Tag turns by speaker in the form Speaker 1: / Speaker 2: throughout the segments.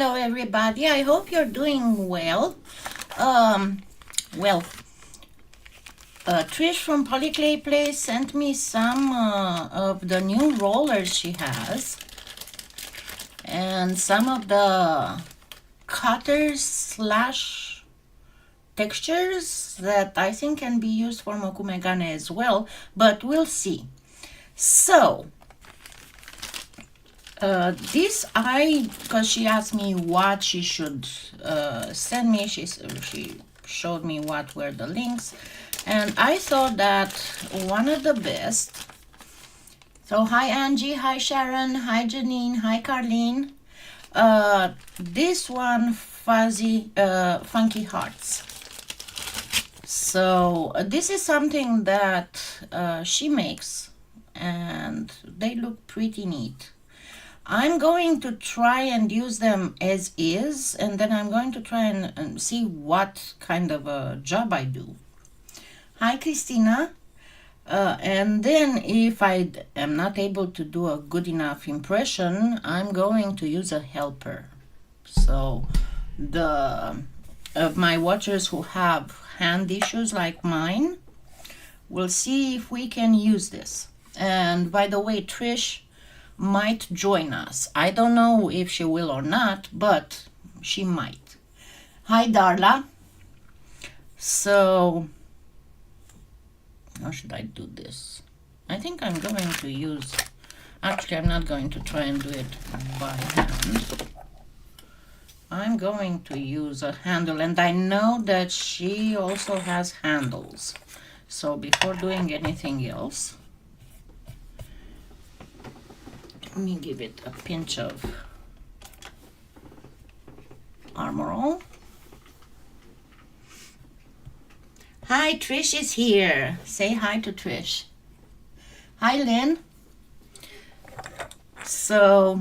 Speaker 1: Hello everybody, I hope you're doing well. Um, well, Trish from PolyClayPlay sent me some of the new rollers she has and some of the cutters slash textures that I think can be used for mokumegane as well, but we'll see. So, because she asked me what she should send me, she showed me what were the links, and I thought that one of the best. So hi Angie, hi Sharon, hi Janine, hi Carlene. This one, Funky Hearts. So this is something that she makes, and they look pretty neat. I'm going to try and use them as is, and then I'm going to try and see what kind of a job I do. Hi, Christina. And then if I am not able to do a good enough impression, I'm going to use a helper. So my watchers who have hand issues like mine, we'll see if we can use this. And by the way, Trish might join us. I don't know if she will or not, but she might. Hi, Darla. So, how should I do this? I think I'm going to use, actually I'm not going to try and do it by hand. I'm going to use a handle, and I know that she also has handles. So before doing anything else, let me give it a pinch of Armor All. Hi, Trish is here. Say hi to Trish. Hi, Lynn. So,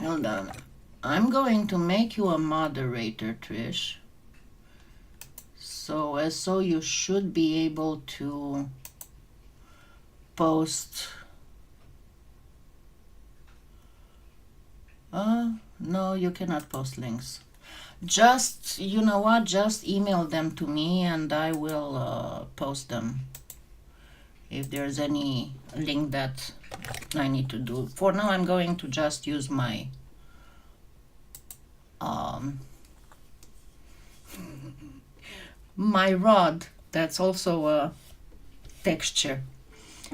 Speaker 1: hold on. I'm going to make you a moderator, Trish. So you should be able to post. No, you cannot post links. Just, you know what, just email them to me and I will post them if there's any link that I need to do. For now, I'm going to just use my my rod. That's also a texture.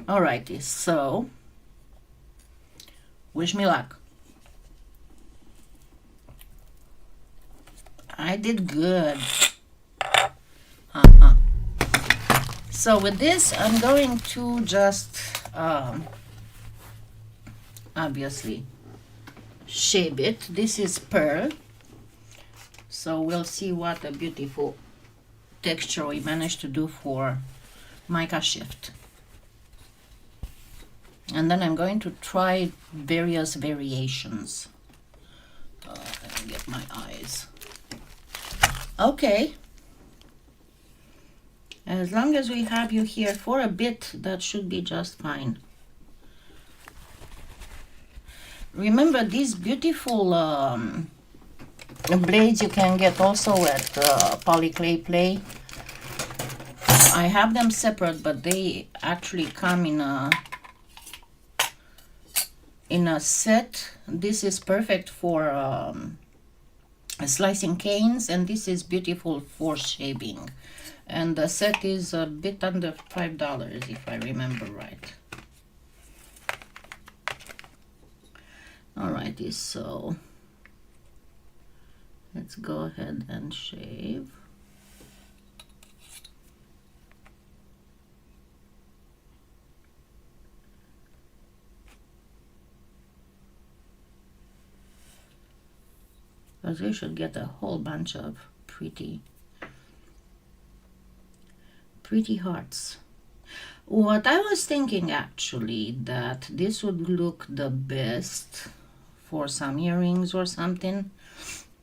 Speaker 1: Alrighty, so wish me luck. I did good. So with this, I'm going to just obviously shape it. This is pearl. So we'll see what a beautiful texture we managed to do for mica shift. And then I'm going to try various variations. Let me get my eyes. Okay. As long as we have you here for a bit, that should be just fine. Remember, these beautiful blades you can get also at PolyClayPlay. I have them separate, but they actually come in a set. This is perfect for slicing canes, and this is beautiful for shaping. And the set is a bit under $5 if I remember right. Alrighty, so let's go ahead and shave. Because we should get a whole bunch of pretty hearts. What I was thinking actually, that this would look the best for some earrings or something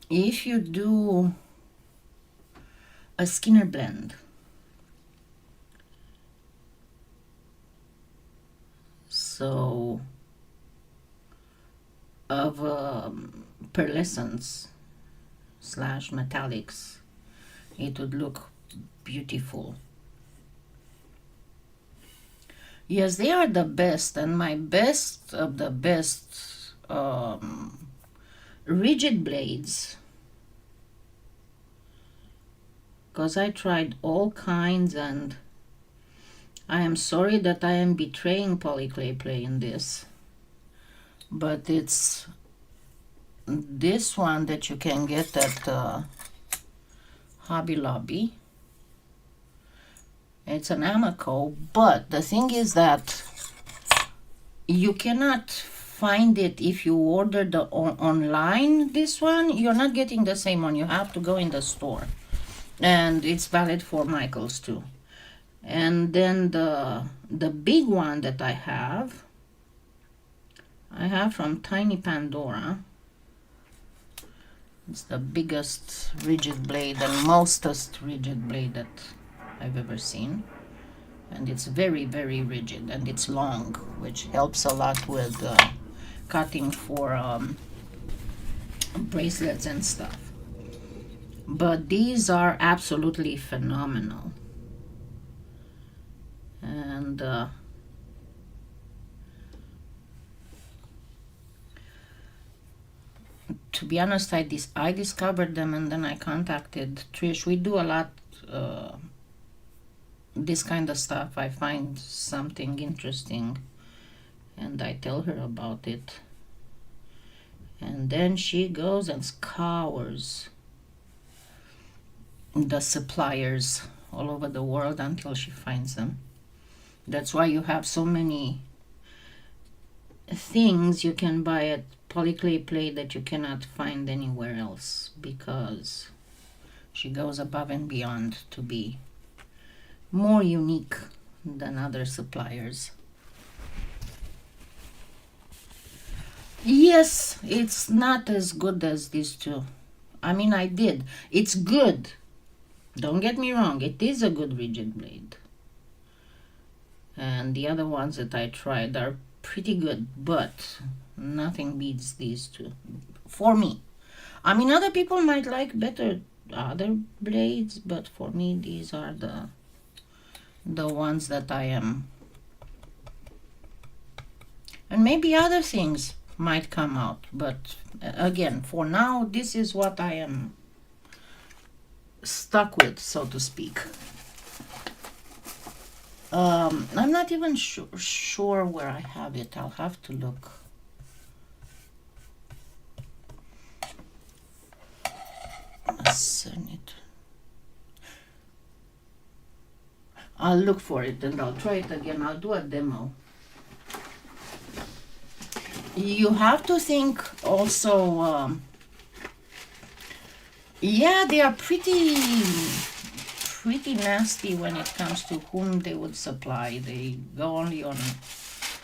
Speaker 1: if you do a Skinner blend. So of pearlescence slash metallics. It would look beautiful. Yes, they are the best, and my best of the best rigid blades, because I tried all kinds, and I am sorry that I am betraying PolyClayPlay in this, but it's this one that you can get at Hobby Lobby. It's an Amico, but the thing is that you cannot find it if you order the online. This one, you're not getting the same one. You have to go in the store, and it's valid for Michael's too. And then the big one that I have from Tiny Pandora. It's the biggest rigid blade and mostest rigid blade that I've ever seen, and it's very, very rigid, and it's long, which helps a lot with cutting for bracelets and stuff. But these are absolutely phenomenal, and to be honest, I discovered them, and then I contacted Trish. We do a lot this kind of stuff. I find something interesting and I tell her about it, and then she goes and scours the suppliers all over the world until she finds them. That's why you have so many things you can buy at PolyClayPlay that you cannot find anywhere else, because she goes above and beyond to be more unique than other suppliers. Yes, it's not as good as these two. I mean, it's good, don't get me wrong, it is a good rigid blade, and the other ones that I tried are pretty good, but nothing beats these two for me. I mean, other people might like better other blades, but for me these are the ones that I am. And maybe other things might come out, but again, for now, this is what I am stuck with, so to speak. I'm not even sure where I have it. I'll have to look. I'll look for it and I'll try it again. I'll do a demo. You have to think also, yeah, they are pretty nasty when it comes to whom they would supply. They go only on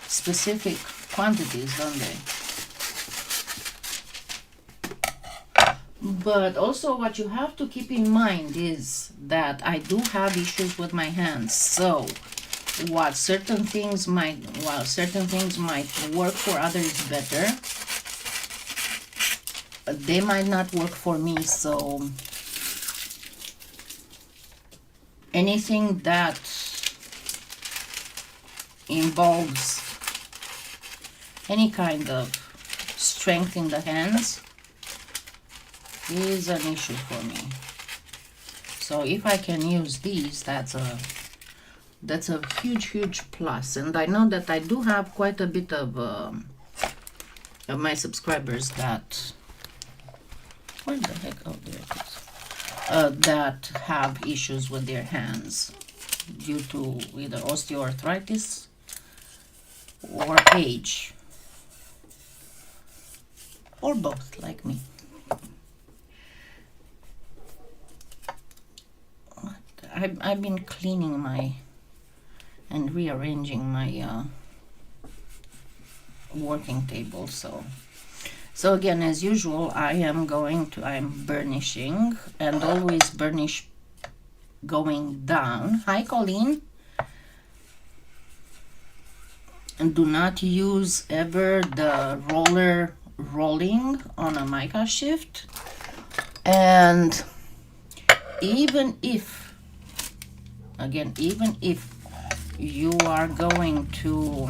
Speaker 1: specific quantities, don't they? But also what you have to keep in mind is that I do have issues with my hands. So while certain things might work for others better, they might not work for me. So anything that involves any kind of strength in the hands is an issue for me. So if I can use these, that's a huge plus. And I know that I do have quite a bit of my subscribers that, where the heck, oh, there it is, that have issues with their hands due to either osteoarthritis or age, or both, like me. I've been cleaning and rearranging my working table. So again, as usual, I'm burnishing, and always burnish going down. Hi, Colleen. And do not use ever the roller rolling on a mica shift. And even if, again, even if you are going to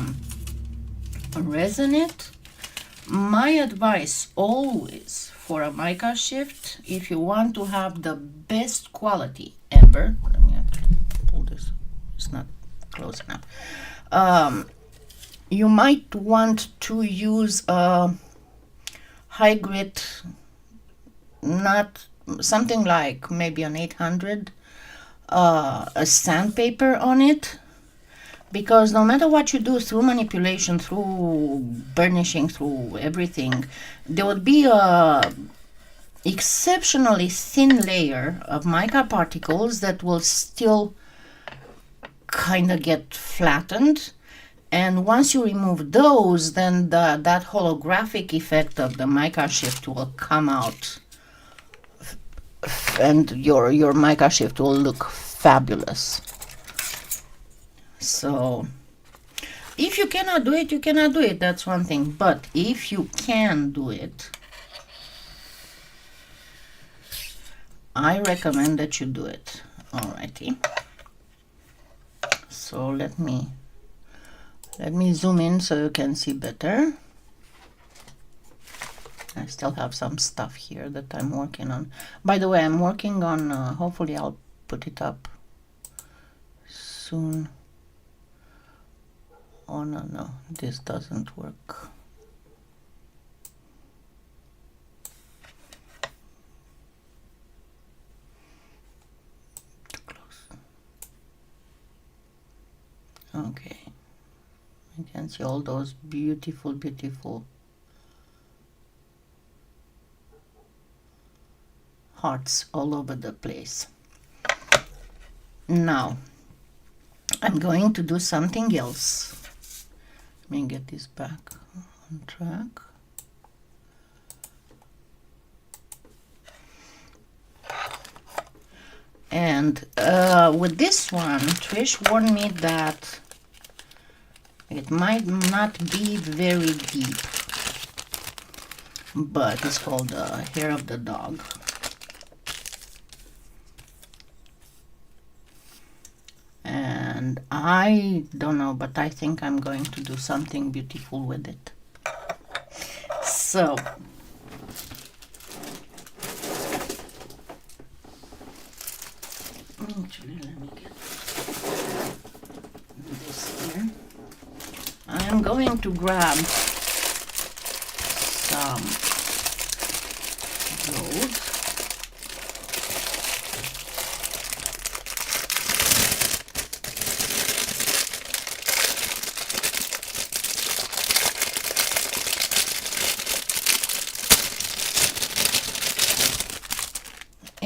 Speaker 1: resin it, my advice always for a mica shift, if you want to have the best quality ever, let me actually pull this, it's not close enough. You might want to use a high grit, not something like maybe an 800, a sandpaper on it, because no matter what you do through manipulation, through burnishing, through everything, there would be a exceptionally thin layer of mica particles that will still kind of get flattened. And once you remove those, then that holographic effect of the mica shift will come out, and your mica shift will look fabulous. So if you cannot do it, you cannot do it, that's one thing. But if you can do it, I recommend that you do it. Alrighty, so let me zoom in so you can see better. I still have some stuff here that I'm working on. By the way, I'm working on, hopefully I'll put it up soon. Oh no, this doesn't work. Too close. Okay. You can see all those beautiful hearts all over the place. Now I'm going to do something else. Let me get this back on track. And with this one, Trish warned me that it might not be very deep, but it's called Hair of the Dog. And I don't know, but I think I'm going to do something beautiful with it. So actually, let me get this here. I'm going to grab some gold.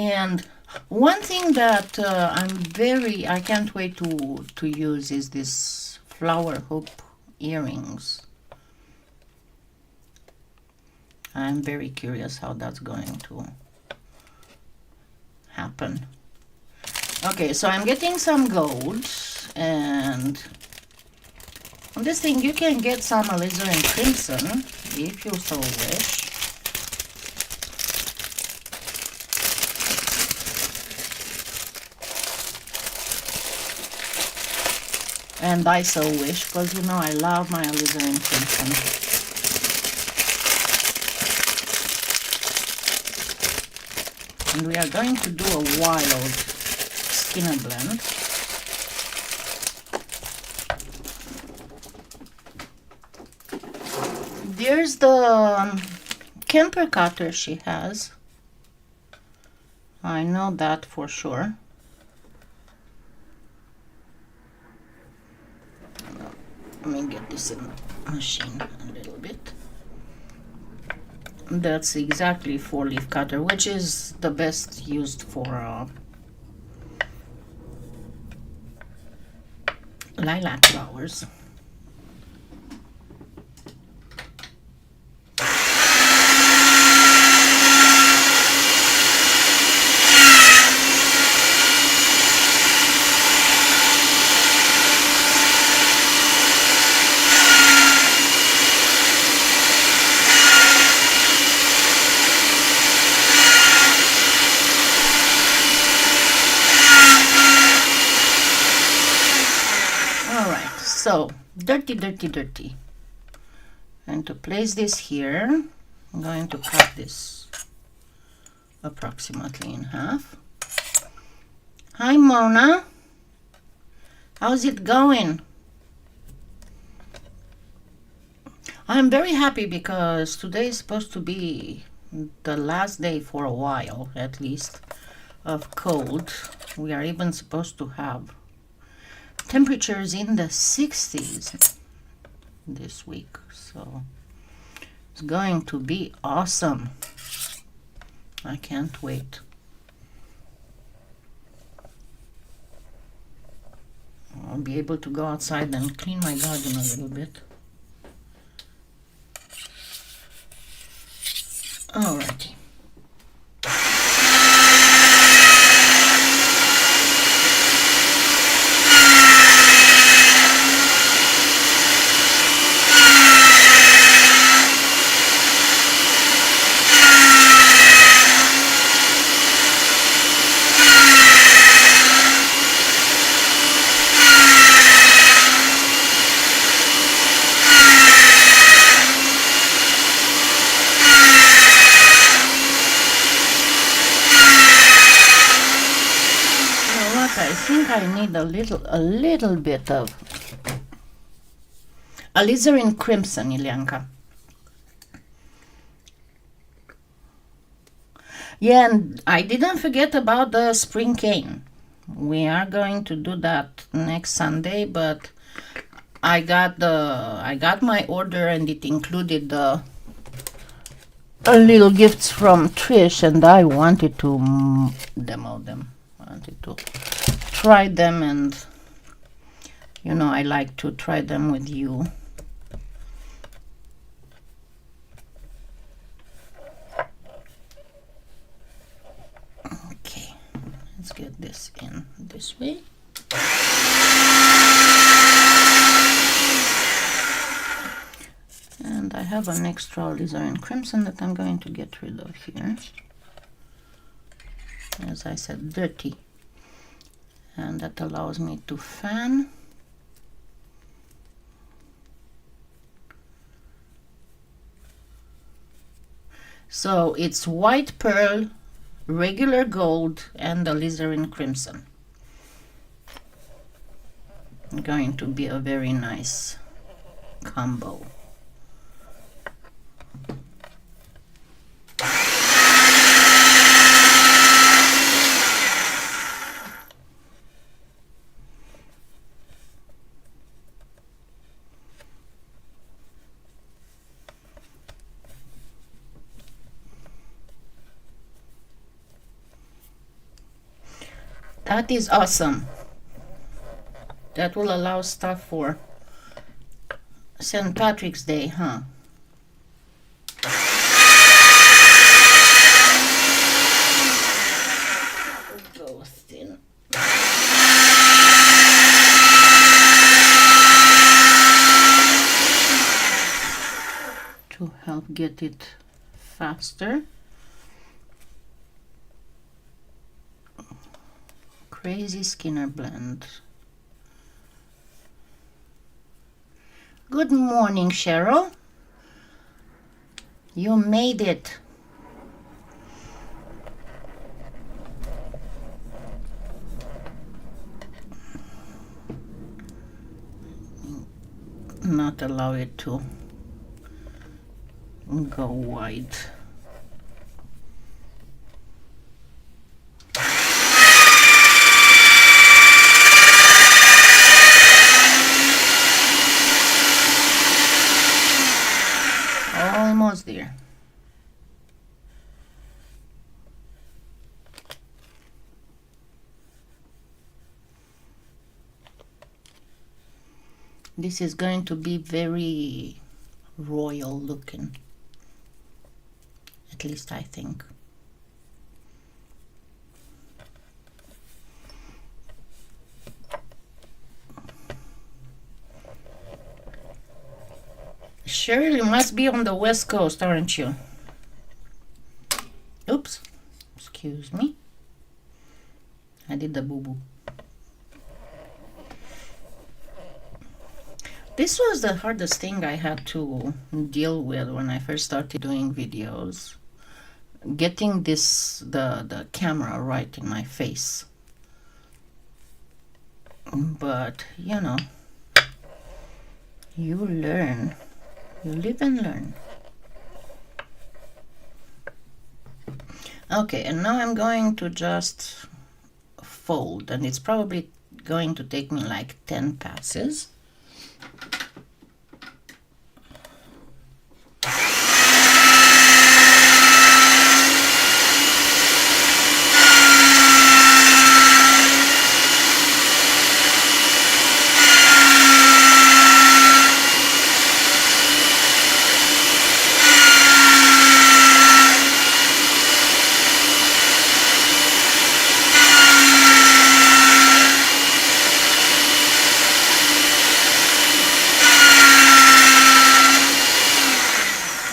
Speaker 1: And one thing that I can't wait to use is this flower hoop earrings. I'm very curious how that's going to happen. Okay, so I'm getting some gold, and on this thing you can get some alizarin crimson if you so wish. And I so wish, because you know I love my alizarin crimson. And we are going to do a wild skinner blend. There's the Kemper cutter she has. I know that for sure. Let me get this in the machine a little bit. That's exactly 4-leaf cutter, which is the best used for lilac flowers. So, dirty, dirty, dirty. I'm going to place this here. I'm going to cut this approximately in half. Hi, Mona. How's it going? I'm very happy because today is supposed to be the last day for a while, at least, of cold. We are even supposed to have temperatures in the 60s this week, so it's going to be awesome. I can't wait. I'll be able to go outside and clean my garden a little bit. Alrighty. I think I need a little bit of alizarin crimson, Ilyanka. Yeah, and I didn't forget about the spring cane. We are going to do that next Sunday, but I got my order and it included the little gifts from Trish, and I wanted to demo them. I wanted to try them, and you know I like to try them with you. Okay, let's get this in this way. And I have an extra alizarin crimson that I'm going to get rid of here. As I said, dirty. And that allows me to fan. So it's white pearl, regular gold, and alizarin crimson. Going to be a very nice combo. That is awesome. That will allow stuff for St. Patrick's Day, huh? Go thin. To help get it faster. Crazy Skinner blend. Good morning, Cheryl. You made it. Not allow it to go wide. Almost there. This is going to be very royal looking. At least I think. Cheryl, you must be on the West Coast, aren't you? Oops. Excuse me. I did the boo-boo. This was the hardest thing I had to deal with when I first started doing videos. Getting the camera right in my face. But, you know, you learn. You live and learn. Okay, and now I'm going to just fold, and it's probably going to take me like 10 passes.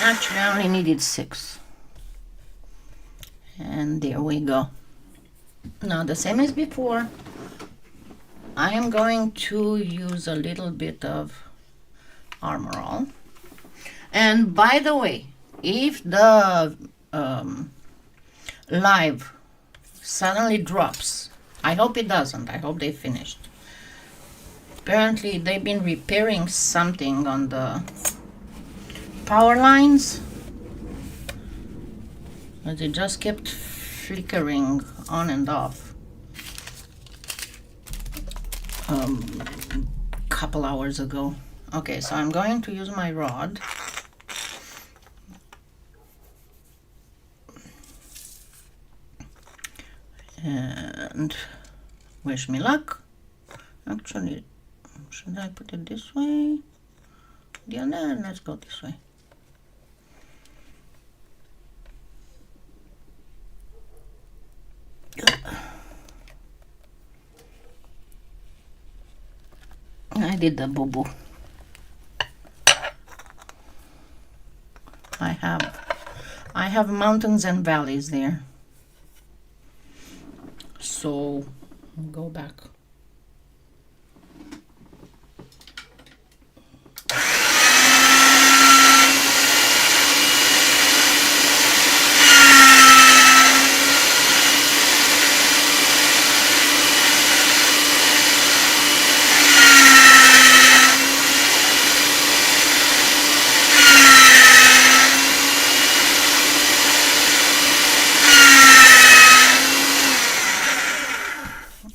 Speaker 1: Actually, I only needed 6. And there we go. Now, the same as before, I am going to use a little bit of Armor All. And by the way, if the live suddenly drops, I hope it doesn't. I hope they finished. Apparently, they've been repairing something on the power lines, but it just kept flickering on and off couple hours ago. Okay, so I'm going to use my rod. And wish me luck. Actually, should I put it this way? Yeah, no, let's go this way. I did the boo-boo. I have mountains and valleys there. So go back.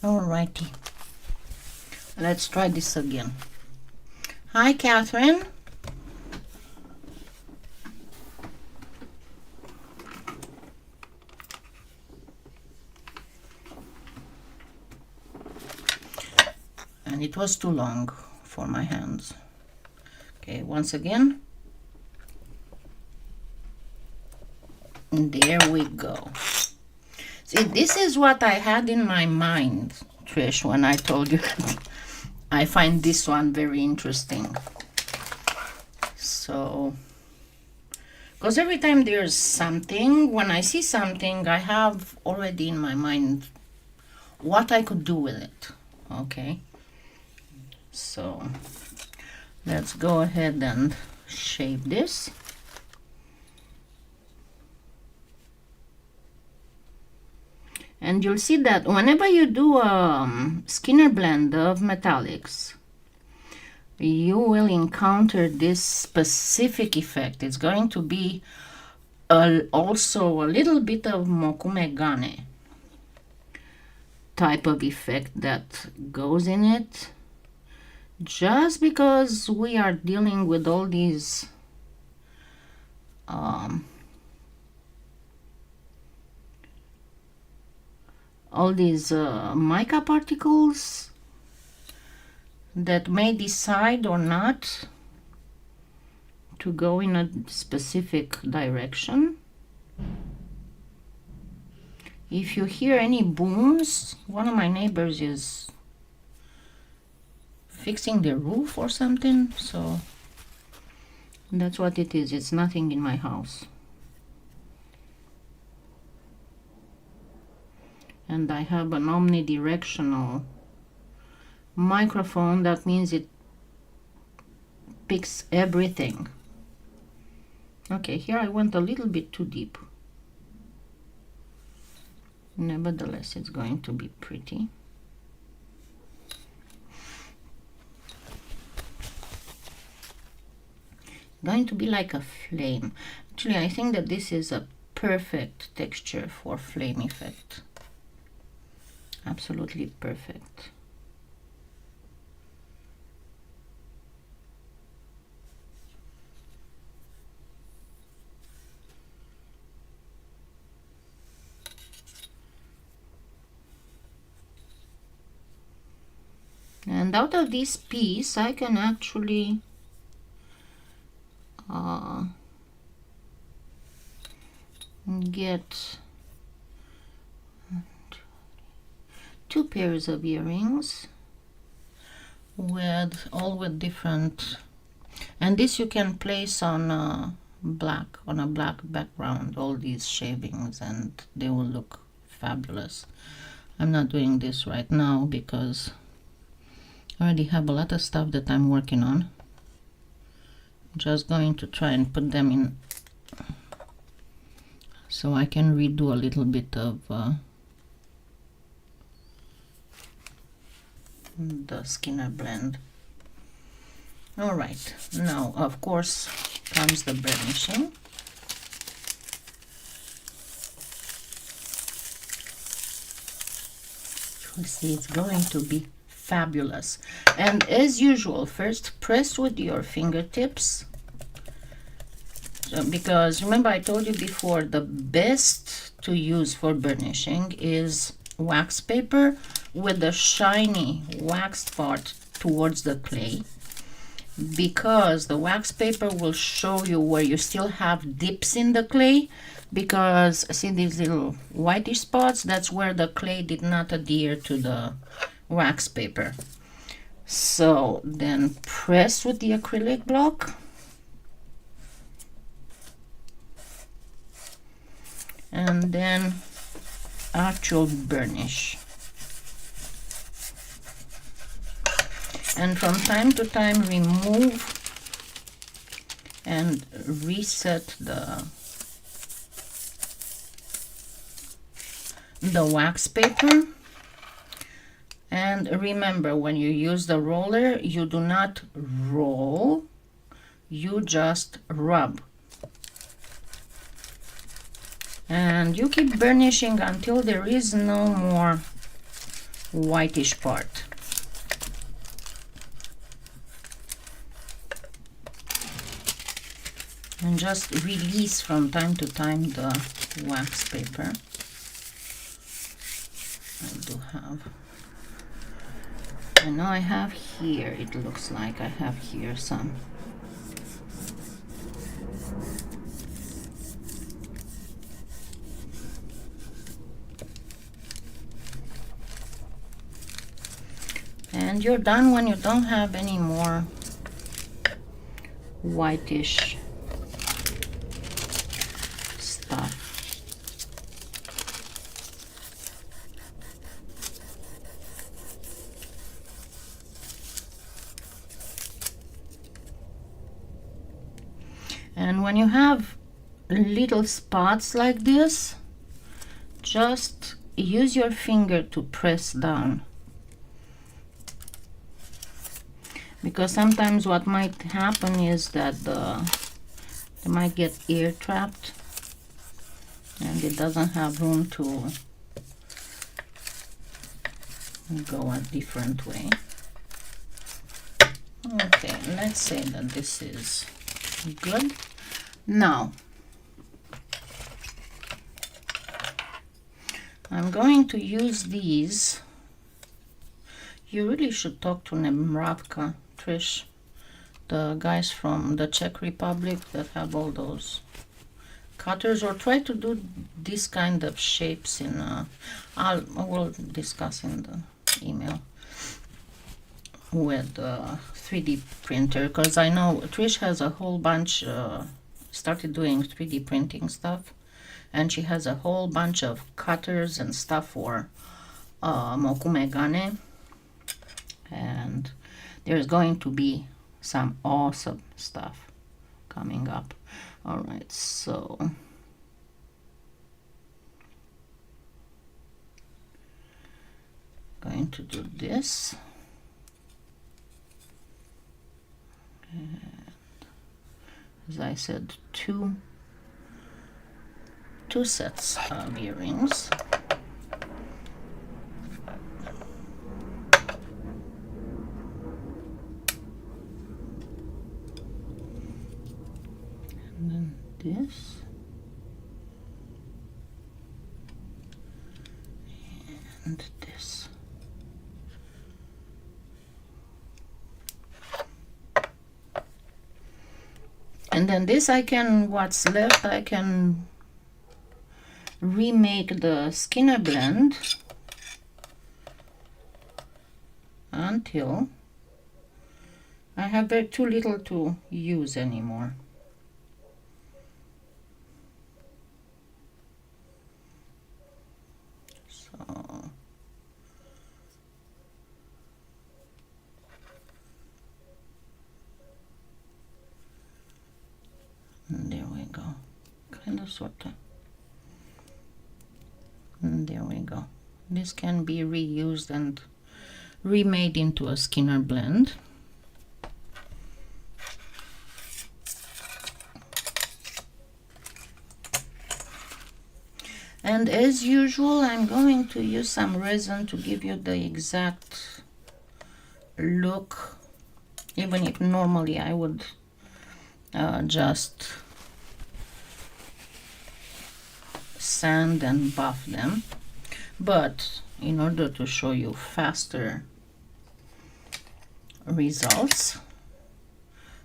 Speaker 1: Alrighty, let's try this again. Hi, Catherine. And it was too long for my hands. Okay, once again. And there we go. See, this is what I had in my mind, Trish, when I told you I find this one very interesting. So, because every time there's something, when I see something, I have already in my mind what I could do with it. Okay, so let's go ahead and shape this. And you'll see that whenever you do a Skinner blend of metallics, you will encounter this specific effect. It's going to be also a little bit of mokumegane type of effect that goes in it, just because we are dealing with all these mica particles that may decide or not to go in a specific direction. If you hear any booms, one of my neighbors is fixing the roof or something, so that's what it is. It's nothing in my house. And I have an omnidirectional microphone. That means it picks everything. Okay, here I went a little bit too deep. Nevertheless, it's going to be pretty. Going to be like a flame. Actually, I think that this is a perfect texture for flame effect. Absolutely perfect. And out of this piece, I can actually get 2 pairs of earrings with all with different, and this you can place on a black background, all these shavings, and they will look fabulous. I'm not doing this right now because I already have a lot of stuff that I'm working on. Just going to try and put them in so I can redo a little bit of the Skinner blend. All right, now of course comes the burnishing. You see, it's going to be fabulous. And as usual, first press with your fingertips, because remember I told you before, the best to use for burnishing is wax paper with the shiny waxed part towards the clay, because the wax paper will show you where you still have dips in the clay, because see these little whitish spots, that's where the clay did not adhere to the wax paper. So then press with the acrylic block and then actual burnish. And from time to time remove and reset the wax paper. And remember, when you use the roller, you do not roll, you just rub. And you keep burnishing until there is no more whitish part. And just release from time to time the wax paper. I do have, I know I have here, it looks like I have here some. And you're done when you don't have any more whitish stuff. And when you have little spots like this, just use your finger to press down. Because sometimes what might happen is that they might get air trapped and it doesn't have room to go a different way. Okay, let's say that this is good. Now I'm going to use these. You really should talk to Nemravka, Trish, the guys from the Czech Republic that have all those cutters, or try to do this kind of shapes in we'll discuss in the email with 3D printer, because I know Trish has a whole bunch, started doing 3D printing stuff, and she has a whole bunch of cutters and stuff for mokumegane, and there's going to be some awesome stuff coming up. All right, so going to do this. And as I said, two sets of earrings. And then this. And this. And then this I can, what's left, I can remake the Skinner blend until I have too little to use anymore. So and there we go, kind of sort of. And there we go. This can be reused and remade into a Skinner blend. And as usual, I'm going to use some resin to give you the exact look, even if normally I would just sand and buff them, but in order to show you faster results,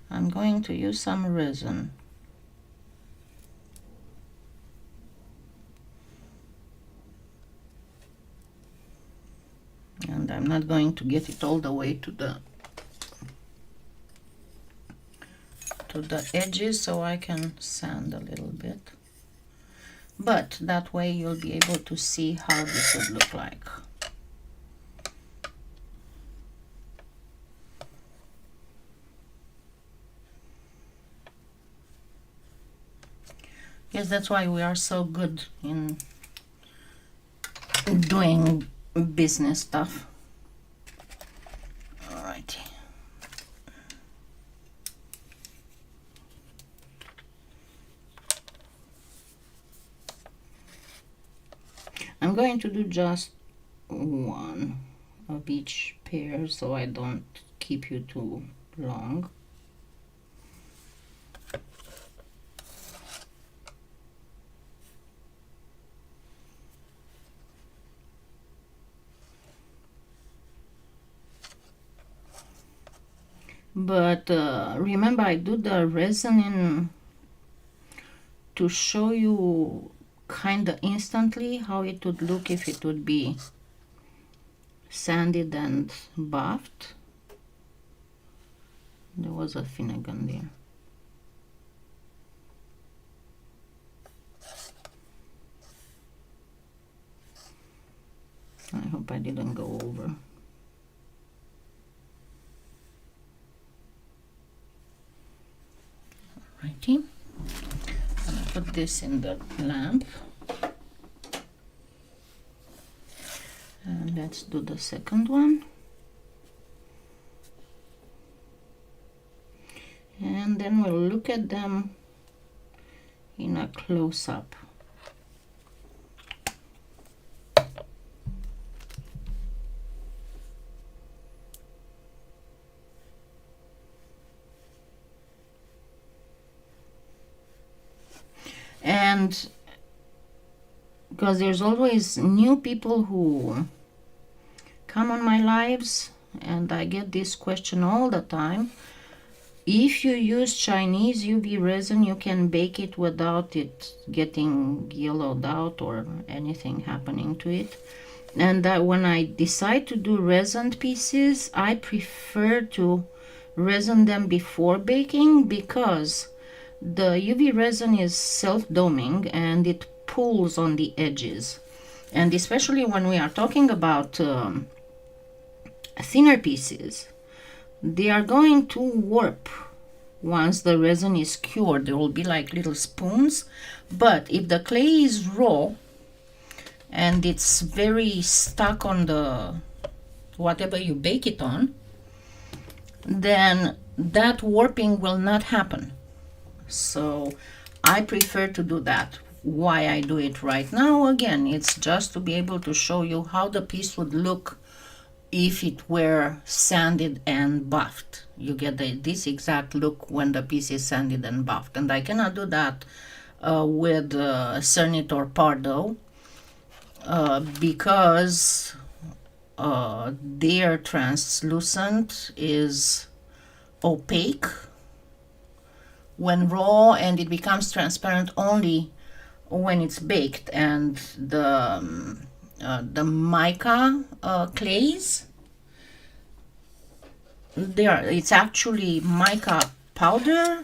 Speaker 1: I'm going to use some resin. And I'm not going to get it all the way to the edges, so I can sand a little bit. But that way you'll be able to see how this would look like. Yes, that's why we are so good in doing business stuff. Alrighty. I'm going to do just one of each pair so I don't keep you too long. But remember, I do the resin in to show you kind of instantly how it would look if it would be sanded and buffed. There was a Finnegan there. I hope I didn't go over. Alrighty. I'm gonna put this in the lamp. And let's do the second one. And then we'll look at them in a close-up. And because there's always new people who come on my lives, and I get this question all the time. If you use Chinese UV resin, you can bake it without it getting yellowed out or anything happening to it. And when I decide to do resin pieces, I prefer to resin them before baking, because the UV resin is self-doming and it pulls on the edges. And especially when we are talking about thinner pieces, they are going to warp. Once the resin is cured, there will be like little spoons. But if the clay is raw and it's very stuck on the whatever you bake it on, then that warping will not happen. So I prefer to do that. Why I do it right now, again, it's just to be able to show you how the piece would look if it were sanded and buffed. You get this exact look when the piece is sanded and buffed, and I cannot do that with Cernit or Pardo because their translucent is opaque when raw, and it becomes transparent only when it's baked. And the mica clays, it's actually mica powder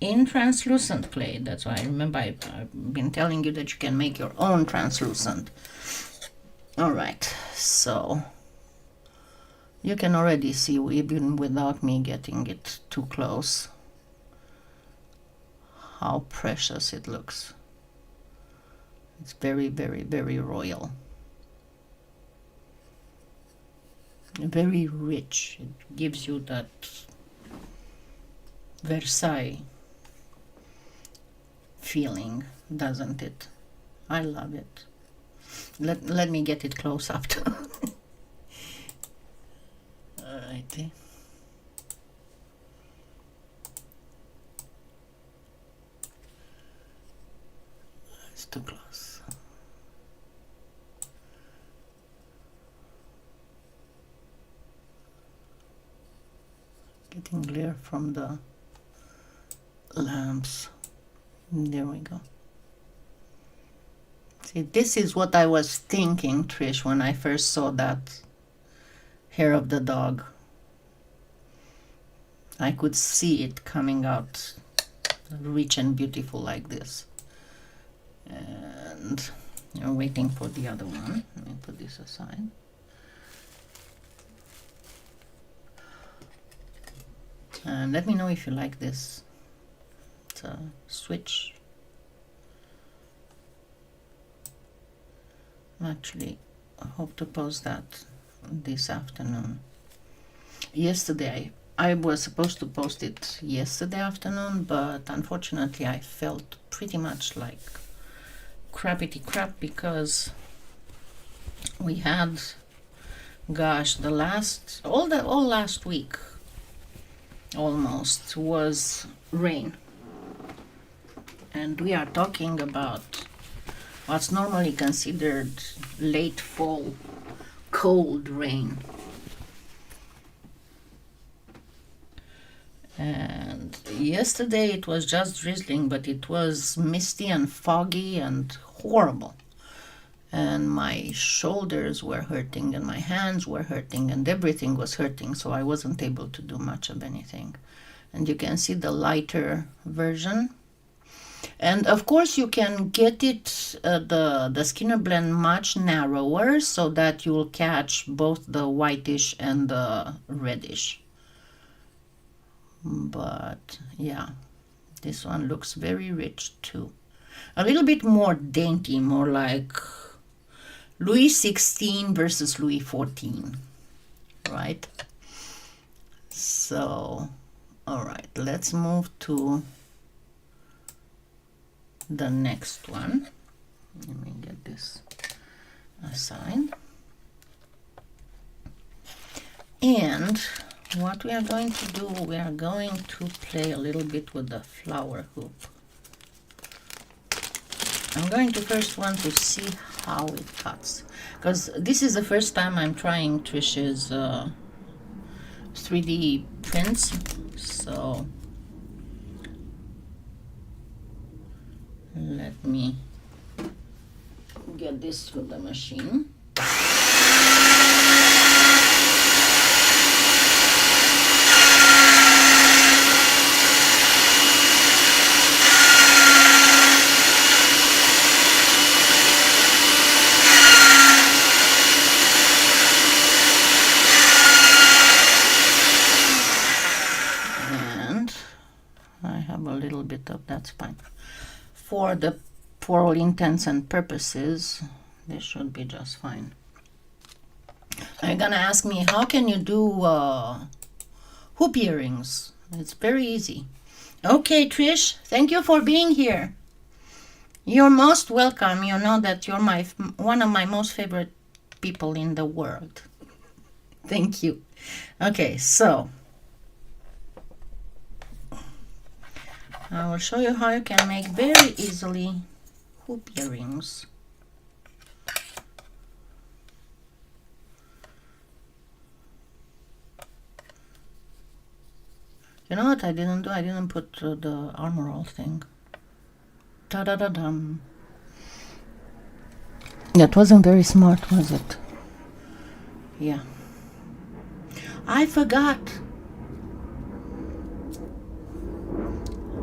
Speaker 1: in translucent clay. That's why I remember I've been telling you that you can make your own translucent. All right, so you can already see, even without me getting it too close, how precious it looks. It's very, very, very royal. Very rich. It gives you that Versailles feeling, doesn't it? I love it. Let me get it close up. Alrighty. It's too close. Getting glare from the lamps. There we go. See, this is what I was thinking, Trish, when I first saw that hair of the dog. I could see it coming out rich and beautiful like this. And you're waiting for the other one. Let me put this aside. And let me know if you like this. It's a switch. Actually, I hope to post that this afternoon. Yesterday, I was supposed to post it yesterday afternoon, but unfortunately I felt pretty much like crappity crap because we had, gosh, all last week almost was rain, and we are talking about what's normally considered late fall cold rain. And yesterday it was just drizzling, but it was misty and foggy and horrible. And my shoulders were hurting and my hands were hurting and everything was hurting, so I wasn't able to do much of anything. And you can see the lighter version. And of course you can get it, the Skinner blend much narrower so that you will catch both the whitish and the reddish. But yeah, this one looks very rich too. A little bit more dainty, more like Louis XVI versus Louis XIV, right? So, all right, let's move to the next one. Let me get this aside. And what we are going to do, we are going to play a little bit with the flower hoop. I'm going to first want to see how it cuts, because this is the first time I'm trying Trish's 3D prints, so let me get this through the machine. it up, that's fine. For all intents and purposes, this should be just fine. Are you gonna ask me, how can you do hoop earrings? It's very easy. Okay, Trish, thank you for being here. You're most welcome. You know that you're one of my most favorite people in the world. Thank you. Okay, so I will show you how you can make very easily hoop earrings. You know what I didn't do? I didn't put the armor roll thing. Ta-da-da-dum. That wasn't very smart, was it? Yeah. I forgot.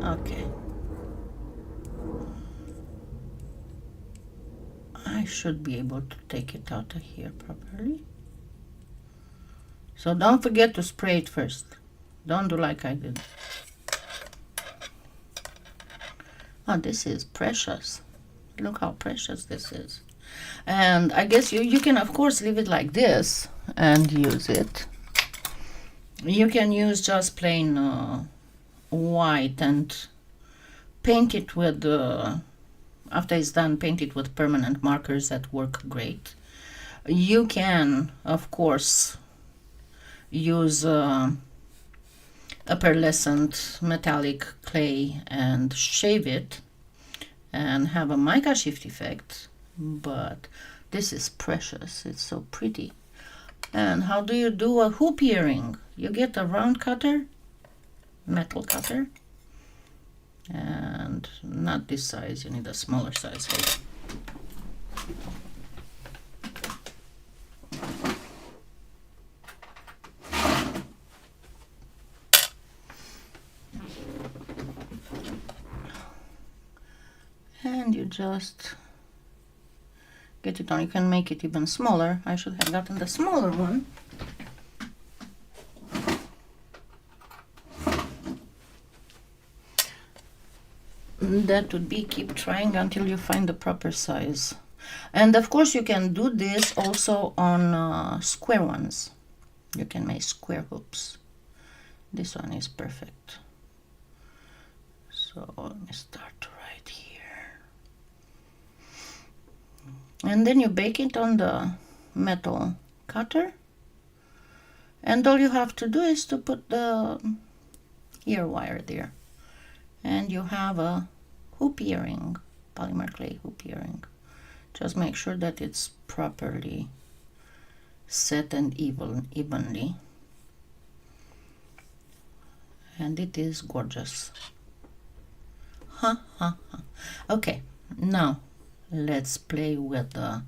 Speaker 1: Okay. I should be able to take it out of here properly. So don't forget to spray it first. Don't do like I did. Oh, this is precious. Look how precious this is. And I guess you can, of course, leave it like this and use it. You can use just plain white and paint it with, after it's done, paint it with permanent markers that work great. You can, of course, use a pearlescent metallic clay and shave it and have a mica shift effect, but this is precious. It's so pretty. And how do you do a hoop earring? You get a round cutter, metal cutter, and not this size, you need a smaller size. And you just get it on. You can make it even smaller. I should have gotten the smaller one. That would be keep trying until you find the proper size. And of course you can do this also on square ones. You can make square hoops. This one is perfect. So let me start right here. And then you bake it on the metal cutter. And all you have to do is to put the ear wire there. And you have a hoop earring, polymer clay hoop earring. Just make sure that it's properly set and evenly. And it is gorgeous. Ha ha ha. Okay, now let's play with the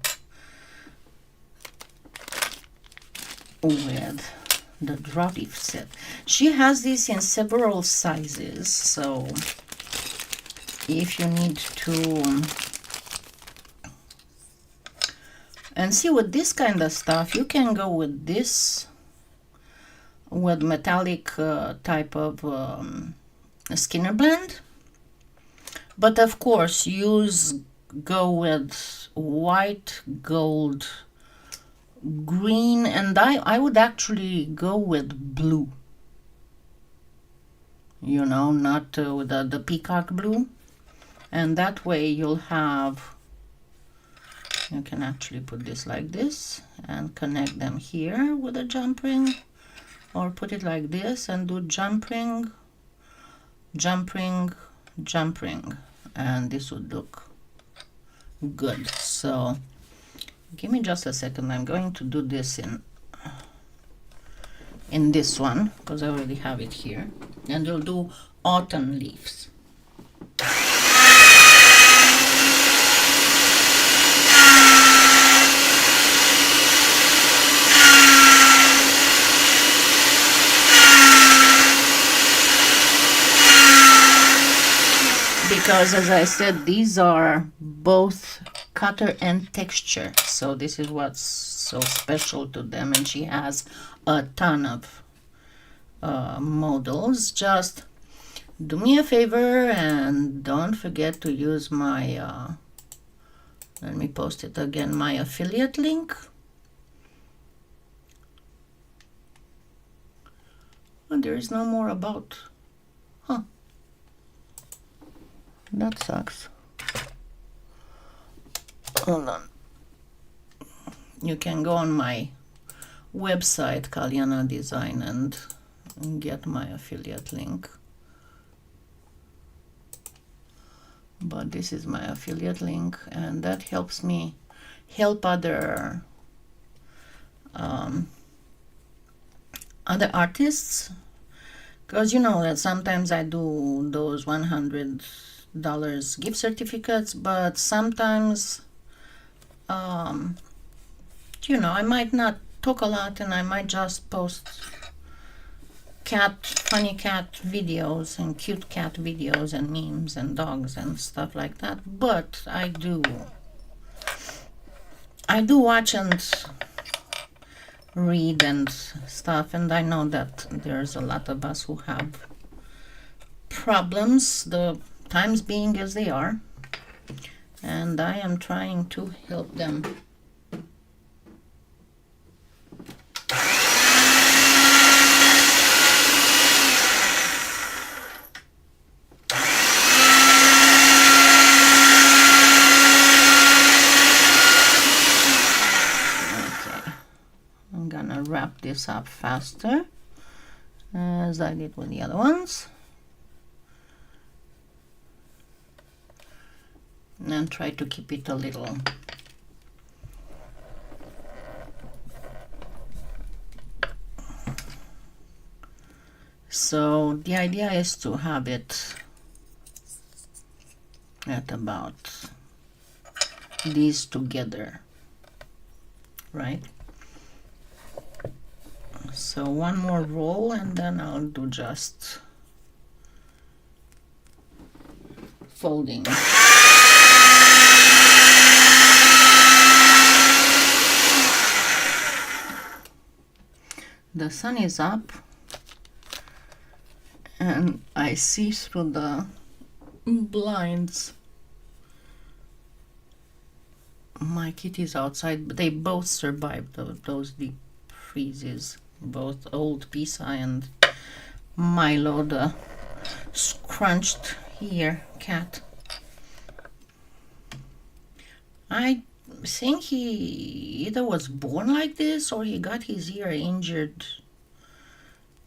Speaker 1: draw leaf set. She has this in several sizes, so if you need to and see, with this kind of stuff you can go with this, with metallic type of Skinner blend, but of course go with white, gold, green, and I would actually go with blue, you know, not with the peacock blue. And that way you can actually put this like this and connect them here with a jump ring, or put it like this and do jump ring, jump ring, jump ring, and this would look good. So give me just a second. I'm going to do this in this one because I already have it here, and we'll do autumn leaves. Because as I said, these are both cutter and texture, so this is what's so special to them. And she has a ton of models. Just do me a favor and don't forget to use my let me post it again, my affiliate link. And there is no more about. Huh. That sucks. Hold on. You can go on my website, Kalyana Design, and get my affiliate link. But this is my affiliate link, and that helps me help other artists, because you know that sometimes I do those $100 gift certificates, but sometimes you know, I might not talk a lot and I might just post funny cat videos and cute cat videos and memes and dogs and stuff like that. But I do watch and read and stuff, and I know that there's a lot of us who have problems, the times being as they are, and I am trying to help them. Wrap this up faster as I did with the other ones, and try to keep it a little so the idea is to have it at about these together, right? So one more roll and then I'll do just folding. The sun is up and I see through the blinds. My kitties outside, but they both survived those deep freezes. Both old Pisa and Milo, the scrunched ear cat. I think he either was born like this or he got his ear injured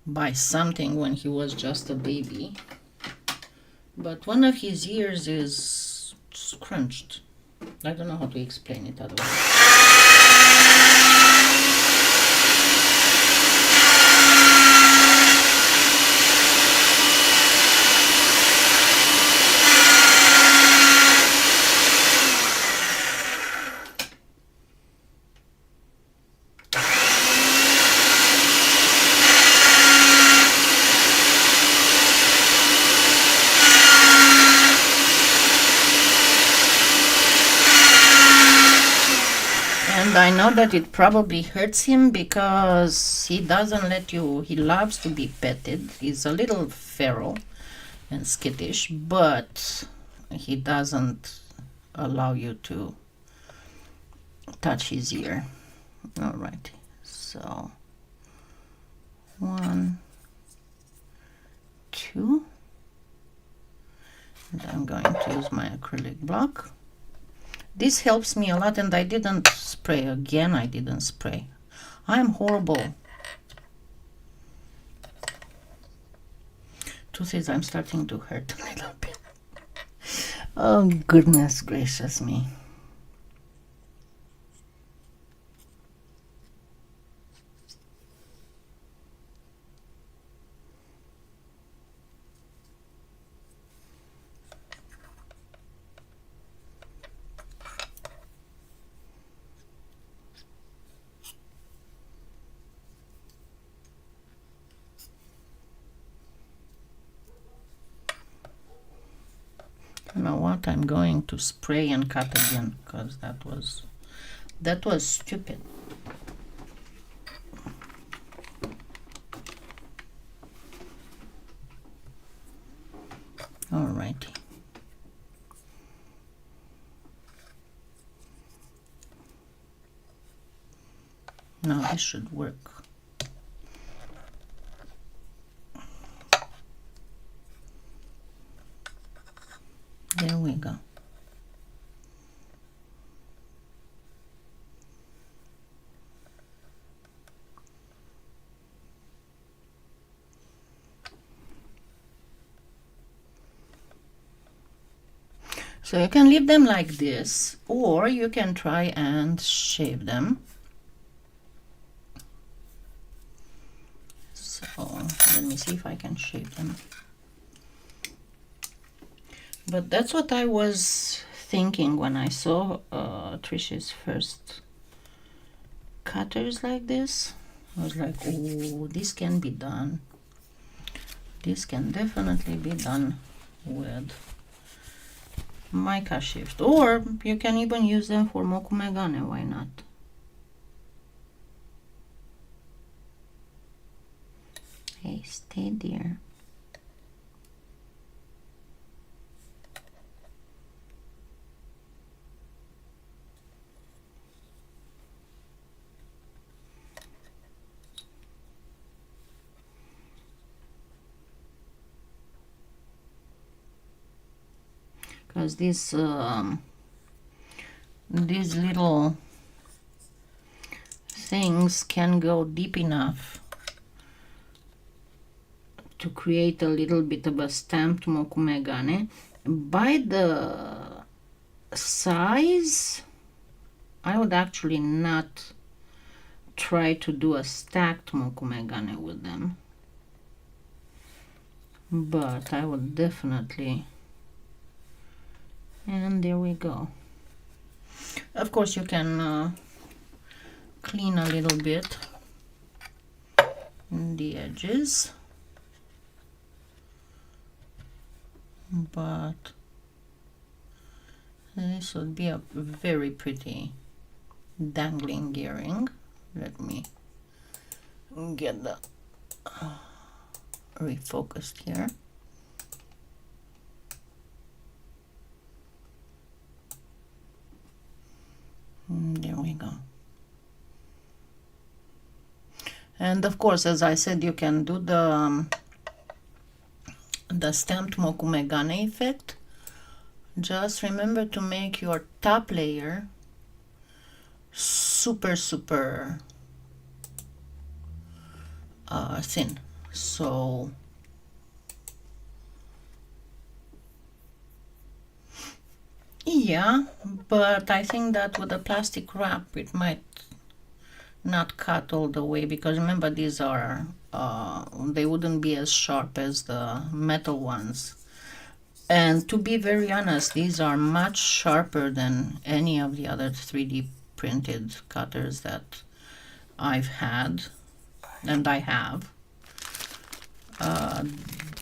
Speaker 1: by something when he was just a baby. But one of his ears is scrunched. I don't know how to explain it otherwise. And I know that it probably hurts him because he doesn't let you, he loves to be petted. He's a little feral and skittish, but he doesn't allow you to touch his ear. All right, so 1, 2, and I'm going to use my acrylic block. This helps me a lot, and I didn't spray. Again, I didn't spray. I'm horrible. Truth is, I'm starting to hurt a little bit. Oh, goodness gracious me. You know what? I'm going to spray and cut again because that was stupid. Alrighty. Now this should work. There we go. So you can leave them like this, or you can try and shave them. So let me see if I can shave them. But that's what I was thinking when I saw Trish's first cutters like this. I was like, oh, this can be done. This can definitely be done with mica shift, or you can even use them for mokumegane, why not? Hey, stay there. Because these little things can go deep enough to create a little bit of a stamped mokumegane. By the size, I would actually not try to do a stacked mokumegane with them, but I would definitely. And there we go. Of course you can clean a little bit in the edges, but this would be a very pretty dangling earring. Let me get the refocused here. There we go. And of course, as I said, you can do the stamped mokumegane effect. Just remember to make your top layer super thin. So yeah, but I think that with a plastic wrap it might not cut all the way, because remember these are they wouldn't be as sharp as the metal ones. And to be very honest, these are much sharper than any of the other 3D printed cutters that I've had and I have.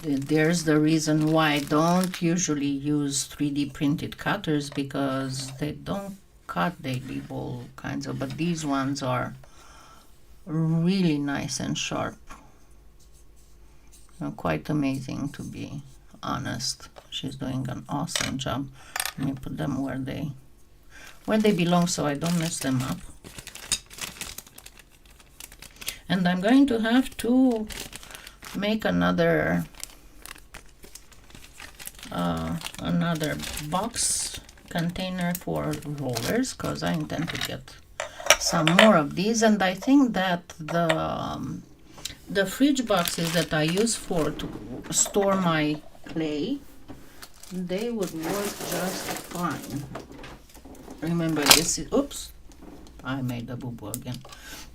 Speaker 1: There's the reason why I don't usually use 3D printed cutters, because they don't cut, they leave all kinds of, but these ones are really nice and sharp. Quite amazing, to be honest. She's doing an awesome job. Let me put them where they belong so I don't mess them up. And I'm going to have to make another box container for rollers, because I intend to get some more of these. And I think that the fridge boxes that I use to store my clay, they would work just fine. Remember, this is, oops, I made a boo-boo again.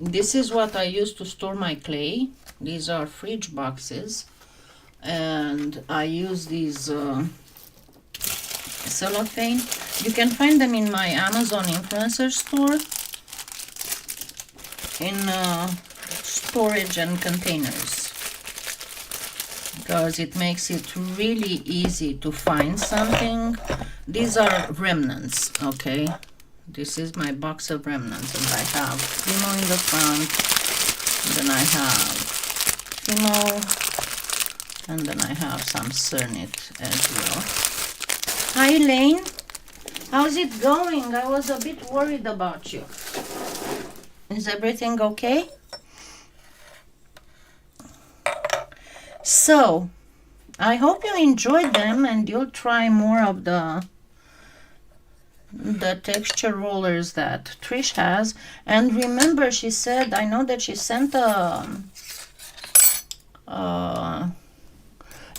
Speaker 1: This is what I use to store my clay. These are fridge boxes, and I use these cellophane. You can find them in my Amazon influencer store in storage and containers, because it makes it really easy to find something. These are remnants, okay? This is my box of remnants, and I have Fimo in the front, then I have Fimo, And then I have some Cernit as well. Hi, Elaine. How's it going? I was a bit worried about you. Is everything okay? So, I hope you enjoyed them and you'll try more of the texture rollers that Trish has. And remember, she said, I know that she sent a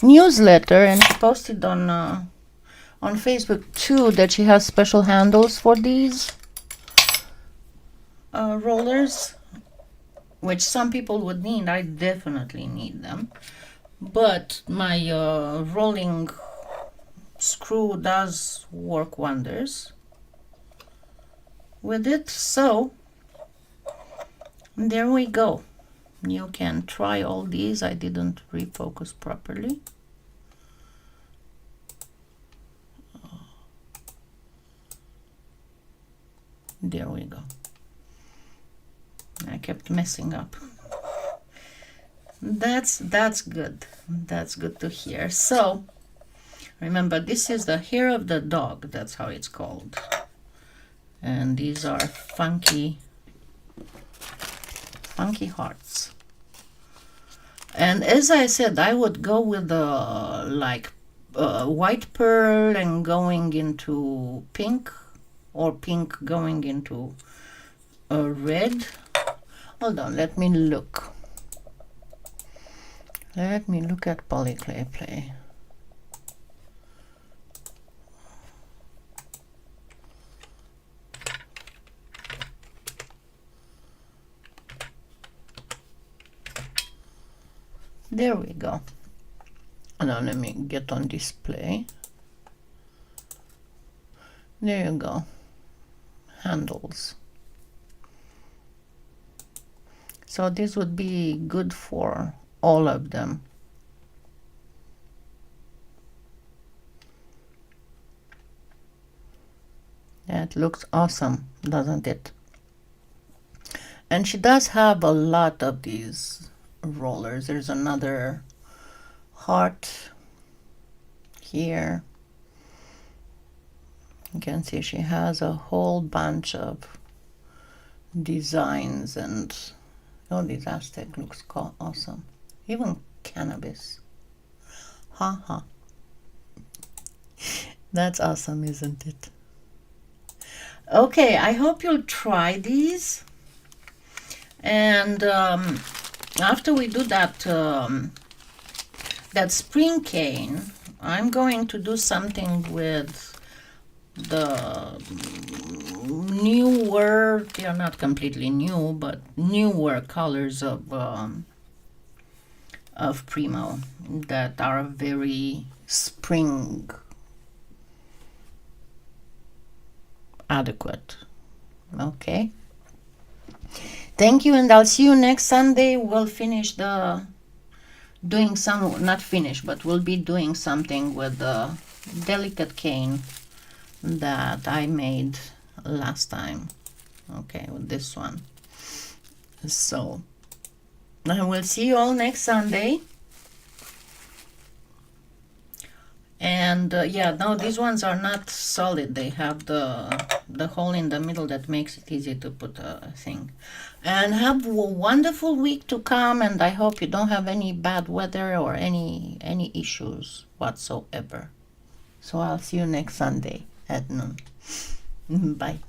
Speaker 1: newsletter and she posted on Facebook too that she has special handles for these rollers, which some people would need. I definitely need them, but my rolling screw does work wonders with it. So there we go. You can try all these. I didn't refocus properly. There we go. I kept messing up. That's good. That's good to hear. So remember, this is the hair of the dog. That's how it's called. And these are funky hearts. And as I said, I would go with the white pearl and going into pink, or pink going into red. Hold on, let me look. Let me look at PolyClayPlay. There we go. Now let me get on display. There you go. Handles. So this would be good for all of them. That looks awesome, doesn't it? And she does have a lot of these rollers. There's another heart here. You can see she has a whole bunch of designs, and oh, this Aztec looks awesome. Even cannabis. Haha. That's awesome, isn't it? Okay, I hope you'll try these. And after we do that that spring cane, I'm going to do something with the newer, they are not completely new, but newer colors of Primo that are very spring adequate. Okay. Thank you, and I'll see you next Sunday. We'll finish doing some, not finish, but we'll be doing something with the delicate cane that I made last time. Okay, with this one. So I will see you all next Sunday. And yeah, no, these ones are not solid. They have the hole in the middle that makes it easy to put a thing. And have a wonderful week to come, and I hope you don't have any bad weather or any issues whatsoever. So I'll see you next Sunday at noon. Bye.